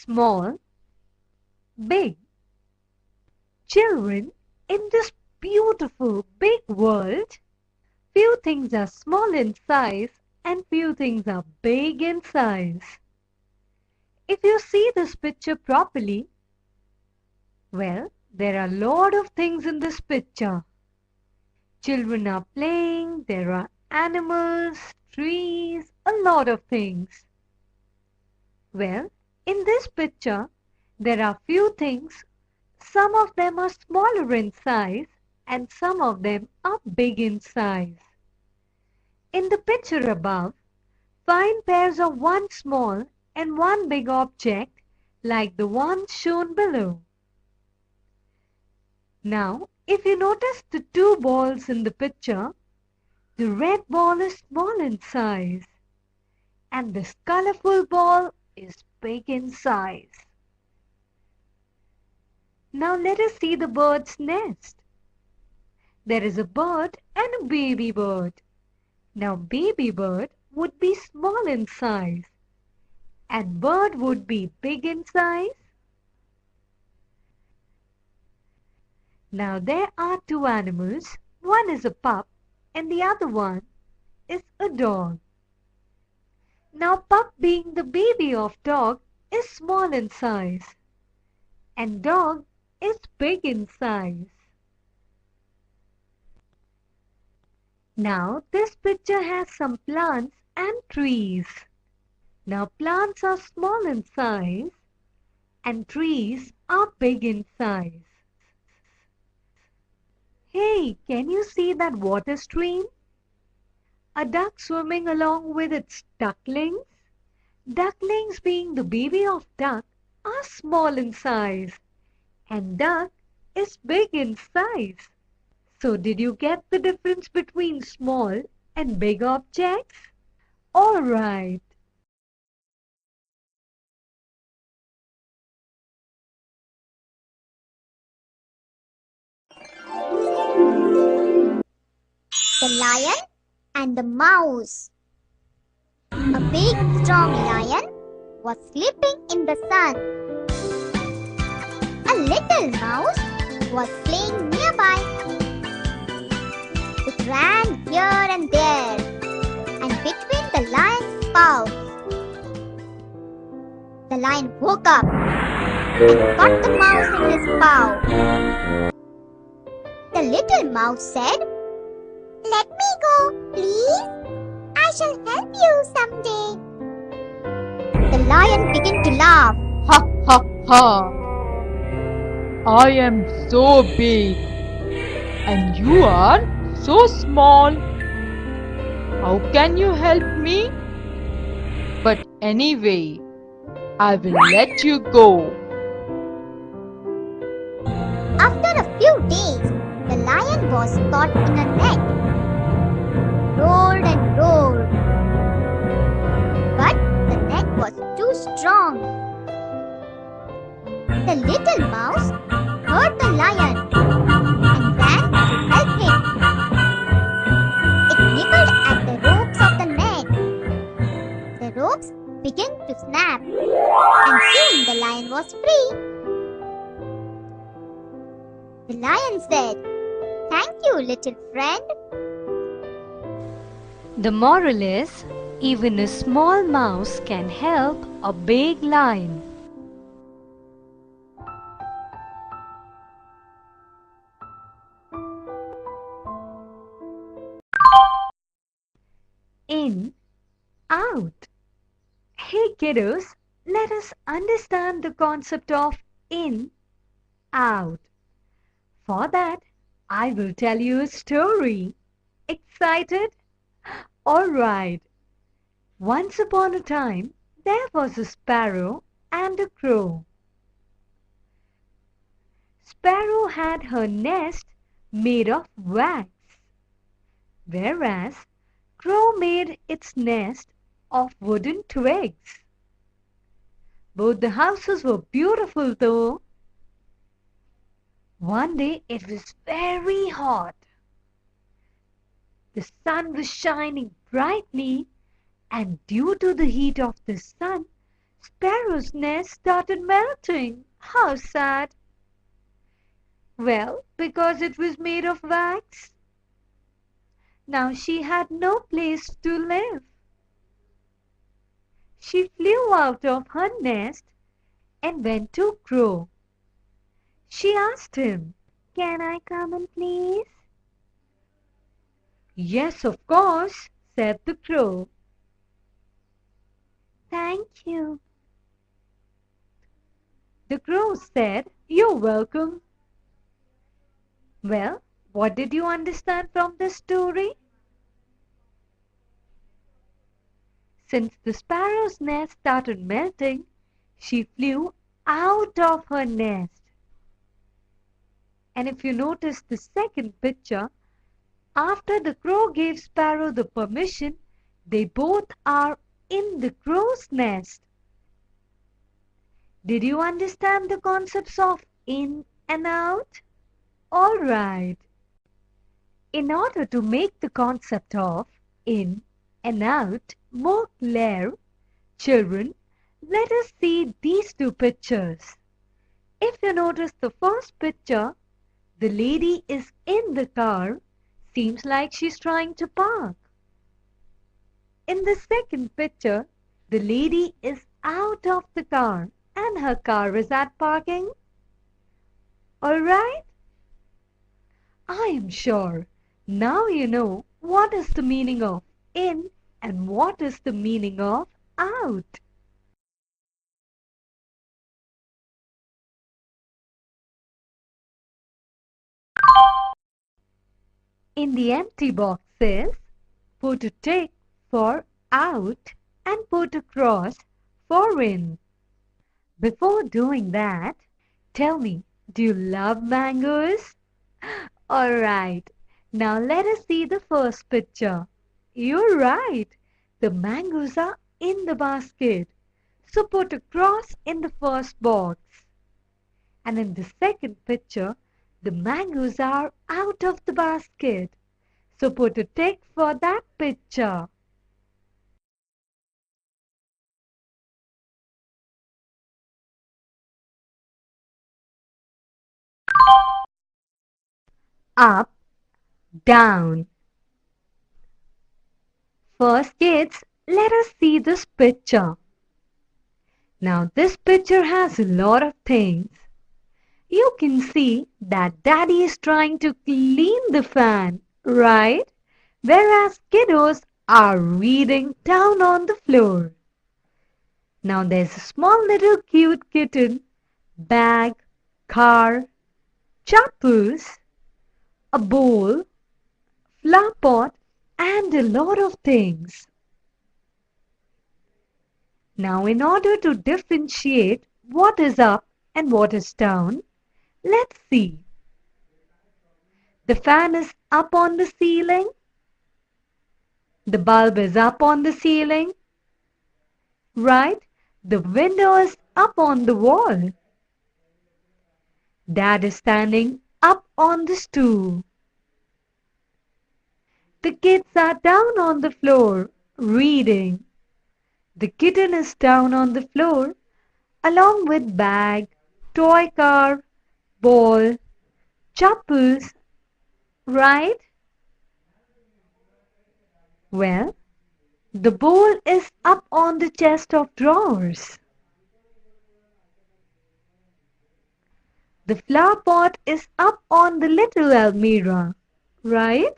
small, big. Children, in this beautiful big world, few things are small in size and few things are big in size. If you see this picture properly, well, there are a lot of things in this picture. Children are playing, there are animals, trees, a lot of things. Well, in this picture, there are few things. Some of them are smaller in size and some of them are big in size. In the picture above, find pairs of one small and one big object like the ones shown below. Now, if you notice the two balls in the picture, the red ball is small in size and this colorful ball is big in size. Now let us see the bird's nest. There is a bird and a baby bird. Now baby bird would be small in size and bird would be big in size. Now there are two animals. One is a pup and the other one is a dog. Now pup, being the baby of dog, is small in size and dog is big in size. Now this picture has some plants and trees. Now plants are small in size and trees are big in size. Hey, can you see that water stream? A duck swimming along with its ducklings. Ducklings, being the baby of duck, are small in size and duck is big in size. So did you get the difference between small and big objects? All right. The Lion and the Mouse. A big, strong lion was sleeping in the sun. A little mouse was playing nearby. It ran here and there and between the lion's paws. The lion woke up and caught the mouse in his paw. The little mouse said, "Let me go, please. I shall help you someday." The lion began to laugh. Ha ha ha! I am so big and you are so small. How can you help me? But anyway, I will let you go. After a few days, the lion was caught in a net. Rolled and rolled. But the net was too strong. The little mouse heard the lion and ran to help him. It nibbled at the ropes of the net. The ropes began to snap and soon the lion was free. The lion said, "Thank you, little friend." The moral is, even a small mouse can help a big lion. In, out. Hey kiddos, let us understand the concept of in, out. For that, I will tell you a story. Excited? Alright. Once upon a time, there was a sparrow and a crow. Sparrow had her nest made of wax, whereas crow made its nest of wooden twigs. Both the houses were beautiful though. One day it was very hot. The sun was shining brightly, and due to the heat of the sun, Sparrow's nest started melting. How sad! Well, because it was made of wax. Now she had no place to live. She flew out of her nest and went to Crow. She asked him, Can I come in, please? "Yes, of course," said the Crow. Thank you. The Crow said, "You're welcome." Well, what did you understand from this story? Since the sparrow's nest started melting, she flew out of her nest. And if you notice the second picture, after the crow gave Sparrow the permission, they both are in the crow's nest. Did you understand the concepts of in and out? All right. In order to make the concept of in and out more clear, children, let us see these two pictures. If you notice the first picture, the lady is in the car. Seems like she's trying to park. In the second picture, the lady is out of the car and her car is at parking. All right? I am sure now you know what is the meaning of in and what is the meaning of out. In the empty boxes, put a tick for out and put a cross for in. Before doing that, tell me, do you love mangoes? Alright, now let us see the first picture. You're right, the mangoes are in the basket. So put a cross in the first box. And in the second picture, the mangoes are out of the basket. So put a tick for that picture. Up, down. First, kids, let us see this picture. Now, this picture has a lot of things. You can see that Daddy is trying to clean the fan, right? Whereas kiddos are reading down on the floor. Now, there's a small little cute kitten, bag, car, chappers, a bowl, flower pot, and a lot of things. Now, in order to differentiate what is up and what is down, let's see. The fan is up on the ceiling. The bulb is up on the ceiling. Right? The window is up on the wall. Dad is standing up on the stool. The kids are down on the floor reading. The kitten is down on the floor along with bag, toy car, ball, chappals, right? Well, the bowl is up on the chest of drawers. The flower pot is up on the little almirah, right?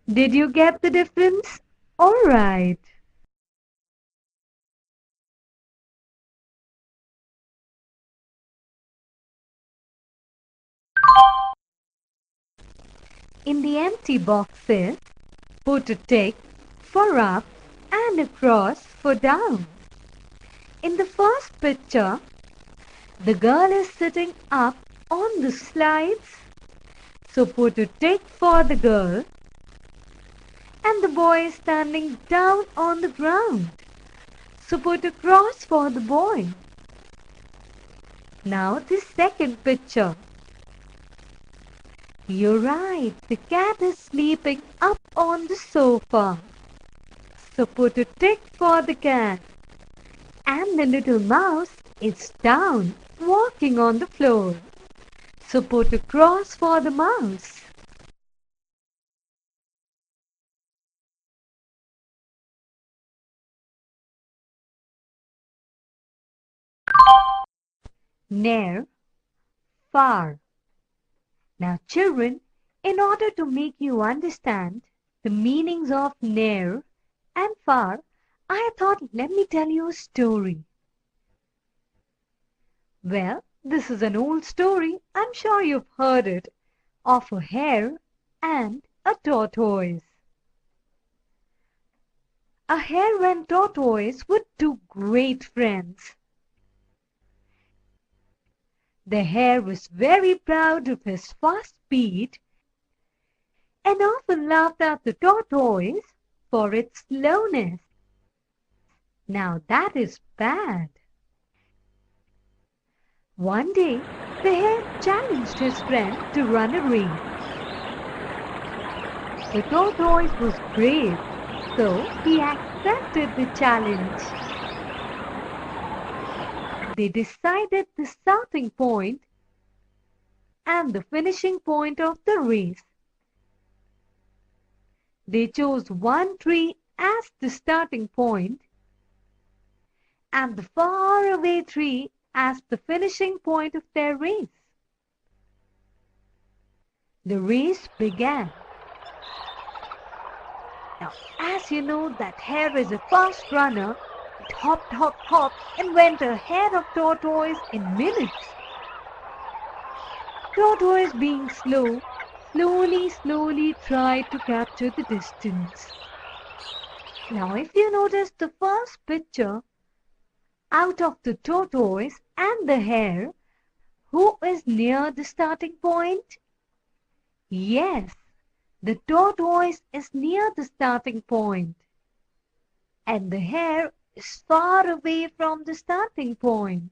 Did you get the difference? All right. In the empty boxes, put a tick for up and a cross for down. In the first picture, the girl is sitting up on the slides, so put a tick for the girl, and the boy is standing down on the ground, so put a cross for the boy. Now the second picture. You're right, the cat is sleeping up on the sofa. So put a tick for the cat. And the little mouse is down, walking on the floor. So put a cross for the mouse. Near, far. Now children, in order to make you understand the meanings of near and far, I thought let me tell you a story. Well, this is an old story, I'm sure you've heard it, of a hare and a tortoise. A hare and tortoise were two great friends. The hare was very proud of his fast speed and often laughed at the tortoise for its slowness. Now that is bad. One day, the hare challenged his friend to run a race. The tortoise was brave, so he accepted the challenge. They decided the starting point and the finishing point of the race. They chose one tree as the starting point and the faraway tree as the finishing point of their race. The race began. Now, as you know, that hare is a fast runner. It hopped, hopped, hopped and went ahead of tortoise in minutes. Tortoise, being slow, slowly tried to capture the distance. Now, if you notice the first picture, out of the tortoise and the hare, who is near the starting point? Yes, the tortoise is near the starting point, and the hare is far away from the starting point.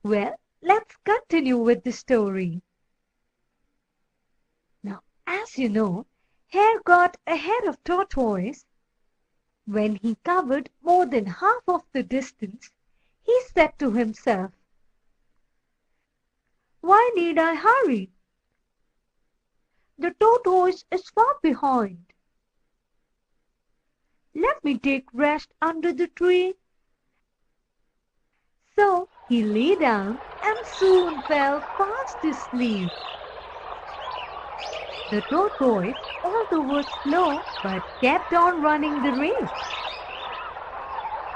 Well, let's continue with the story. Now, as you know, hare got ahead of tortoise. When he covered more than half of the distance, he said to himself, "Why need I hurry? The tortoise is far behind. Let me take rest under the tree." So he lay down and soon fell fast asleep. The tortoise, although was slow, but kept on running the race.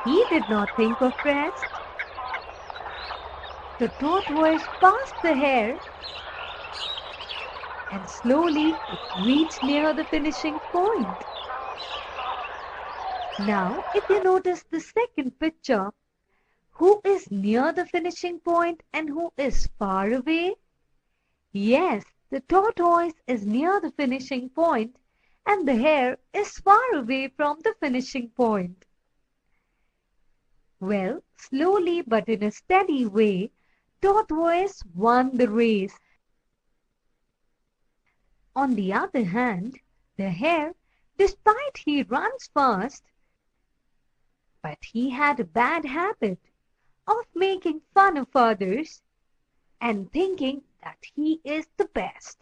He did not think of rest. The tortoise passed the hare and slowly it reached near the finishing point. Now, if you notice the second picture, who is near the finishing point and who is far away? Yes, the tortoise is near the finishing point and the hare is far away from the finishing point. Well, slowly but in a steady way, tortoise won the race. On the other hand, the hare, despite he runs fast, but he had a bad habit of making fun of others and thinking that he is the best.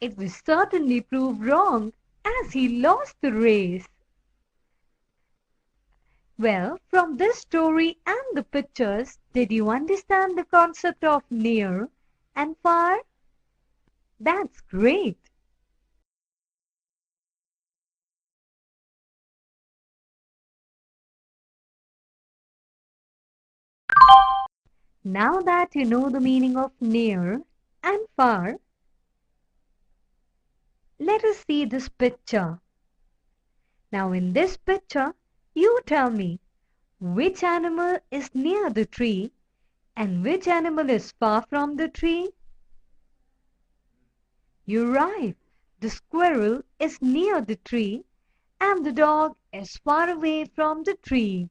It was certainly proved wrong as he lost the race. Well, from this story and the pictures, did you understand the concept of near and far? That's great. Now that you know the meaning of near and far, let us see this picture. Now in this picture, you tell me which animal is near the tree and which animal is far from the tree? You're right. The squirrel is near the tree and the dog is far away from the tree.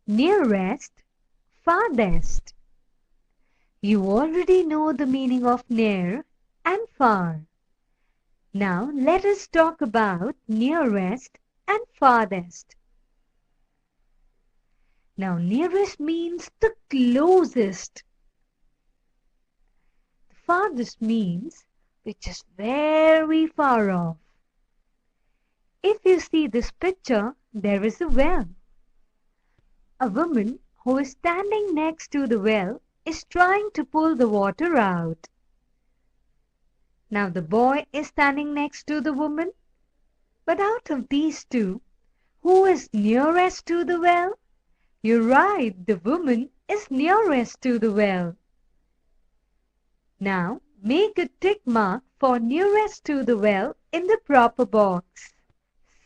Nearest, farthest. You already know the meaning of near and far. Now let us talk about nearest and farthest. Now nearest means the closest. The farthest means which is very far off. If you see this picture, there is a well. A woman who is standing next to the well is trying to pull the water out. Now the boy is standing next to the woman. But out of these two, who is nearest to the well? You're right, the woman is nearest to the well. Now make a tick mark for nearest to the well in the proper box.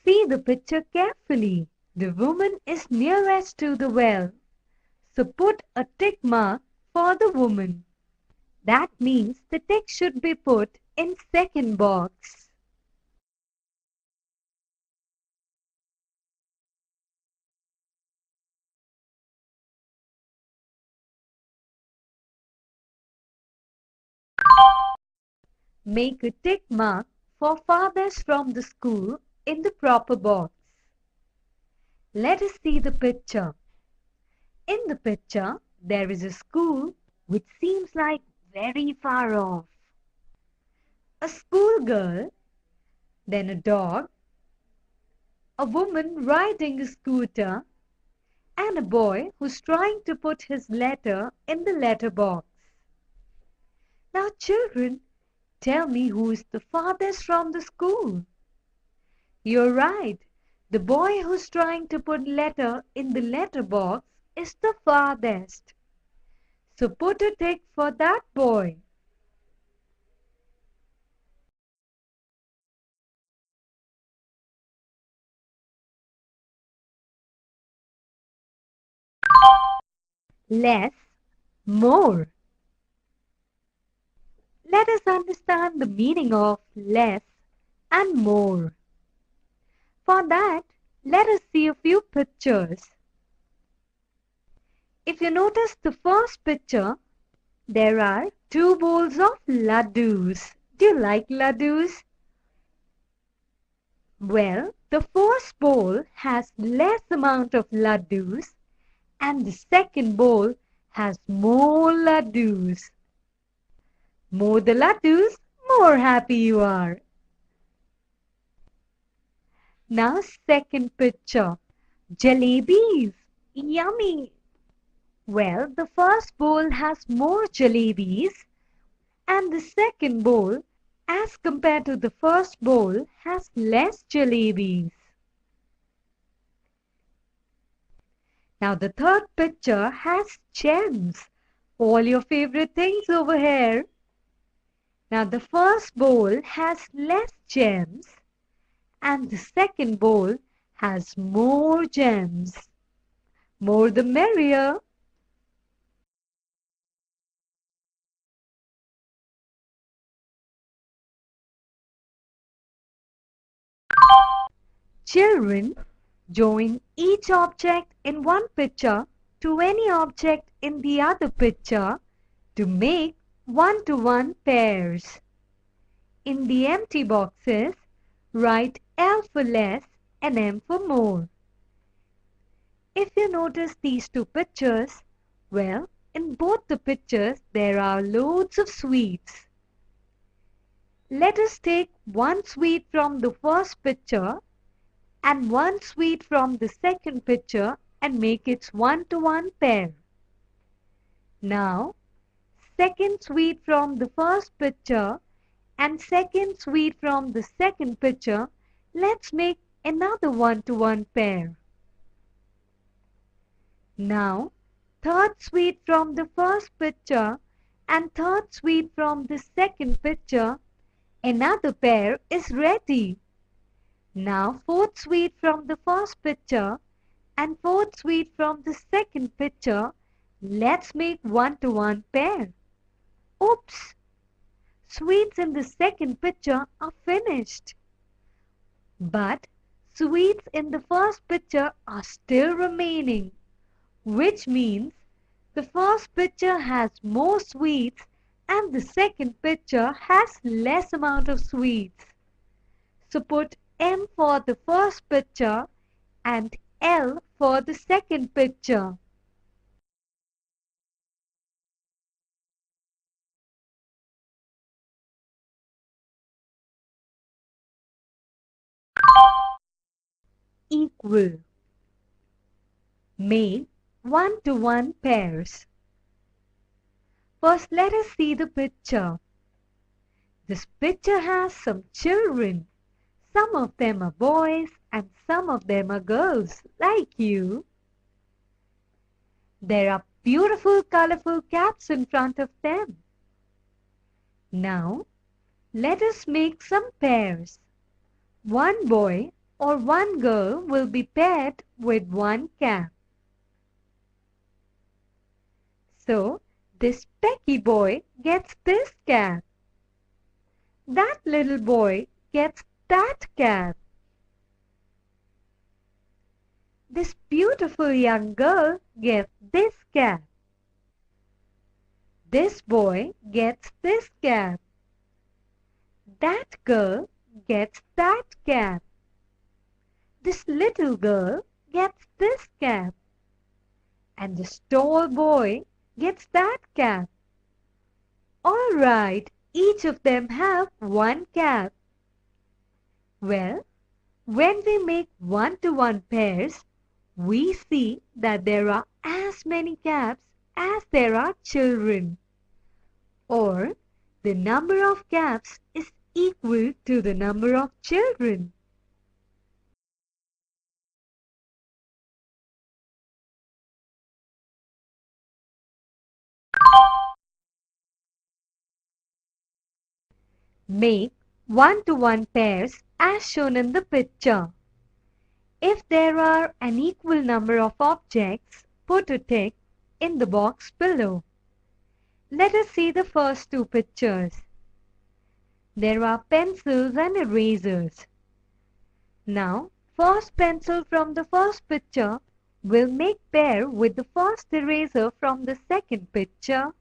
See the picture carefully. The woman is nearest to the well. So put a tick mark for the woman. That means the tick should be put in second box. Make a tick mark for farthest from the school in the proper box. Let us see the picture. In the picture, there is a school which seems like very far off. A schoolgirl, then a dog, a woman riding a scooter, and a boy who's trying to put his letter in the letter box. Now children, tell me who is the farthest from the school? You're right. The boy who's trying to put letter in the letter box is the farthest. So put a tick for that boy. Less, more. Let us understand the meaning of less and more. For that, let us see a few pictures. If you notice the first picture, there are two bowls of laddus. Do you like laddus? Well, the first bowl has less amount of laddus and the second bowl has more laddus. More the laddus, more happy you are. Now second picture, jalebis, yummy. Well, the first bowl has more jalebis and the second bowl as compared to the first bowl has less jalebis. Now the third picture has gems, all your favorite things over here. Now the first bowl has less gems and the second bowl has more gems. More the merrier. Children, join each object in one picture to any object in the other picture to make one-to-one pairs. In the empty boxes, write L for less and M for more. If you notice these two pictures, well, in both the pictures there are loads of sweets. Let us take one sweet from the first picture and one sweet from the second picture and make its one-to-one pair. Now, second sweet from the first picture and second sweet from the second picture, let's make another one-to-one pair. Now, third sweet from the first picture and third sweet from the second picture, another pair is ready. Now, fourth sweet from the first picture and fourth sweet from the second picture, let's make one-to-one pair. Oops! Sweets in the second picture are finished. But sweets in the first picture are still remaining, which means The first picture has more sweets and the second picture has less amount of sweets. So put M for the first picture and L for the second picture. Equal. Make one-to-one pairs. First, let us see the picture. This picture has some children. Some of them are boys and some of them are girls, like you. There are beautiful, colorful caps in front of them. Now, let us make some pairs. One boy or one girl will be paired with one cap. So, this pecky boy gets this cap. That little boy gets that cap. This beautiful young girl gets this cap. This boy gets this cap. That girl gets that cap. This little girl gets this cap. And this tall boy gets that cap. All right, each of them have one cap. Well, when we make one-to-one pairs, we see that there are as many caps as there are children. Or, the number of caps is equal to the number of children. Make one-to-one pairs as shown in the picture. If there are an equal number of objects, put a tick in the box below. Let us see the first two pictures. There are pencils and erasers. Now, first pencil from the first picture will make pair with the first eraser from the second picture.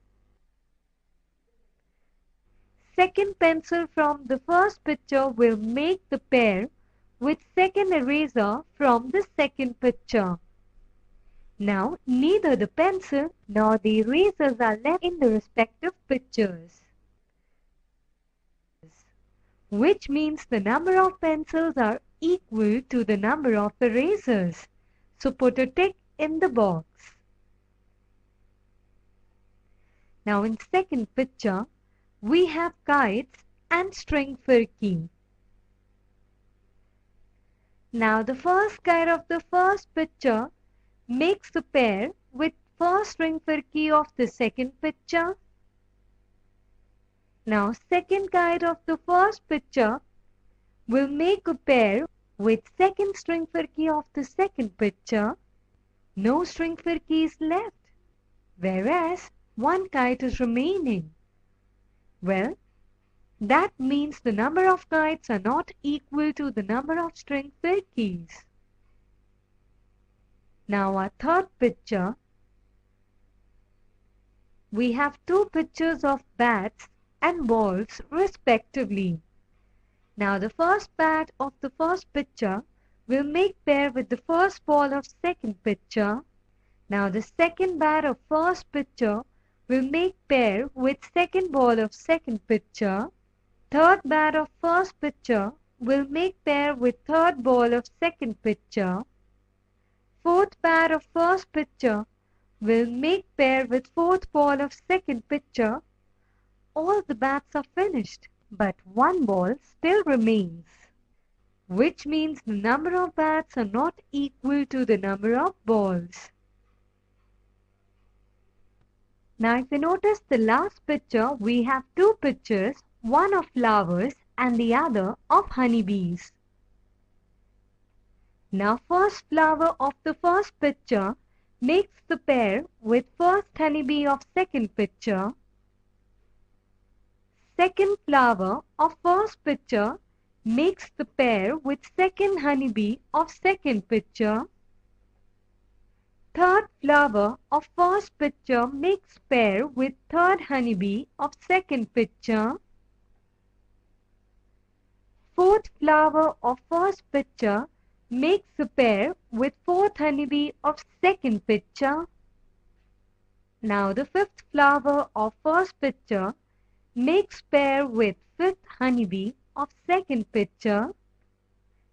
Second pencil from the first picture will make the pair with second eraser from the second picture. Now, neither the pencil nor the erasers are left in the respective pictures, which means the number of pencils are equal to the number of erasers. So put a tick in the box. Now in second picture, we have kites and string firky. Now the first kite of the first picture makes the pair with first string firky of the second picture. Now second kite of the first picture will make a pair with second string firky of the second picture. No string firky is left, whereas one kite is remaining. Well, that means the number of kites are not equal to the number of string firkies. Now our third picture, we have two pictures of bats and balls respectively. Now the first bat of the first picture will make pair with the first ball of second picture. Now the second bat of first picture will make pair with second ball of second picture. Third bat of first picture will make pair with third ball of second picture. Fourth bat of first picture will make pair with fourth ball of second picture. All the bats are finished, but one ball still remains, which means the number of bats are not equal to the number of balls. Now if you notice the last picture, we have two pictures, one of flowers and the other of honeybees. Now first flower of the first picture makes the pair with first honeybee of second picture. Second flower of first picture makes the pair with second honeybee of second picture. Third flower of first picture makes pair with third honeybee of second picture. Fourth flower of first picture makes a pair with fourth honeybee of second picture. Now the fifth flower of first picture makes pair with fifth honeybee of second picture.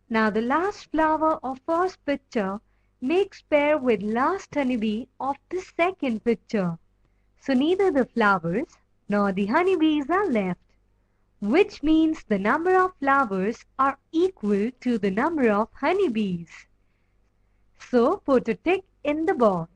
Now the last flower of first picture makes pair with last honeybee of the second picture. So neither the flowers nor the honeybees are left, which means the number of flowers are equal to the number of honeybees. So put a tick in the box.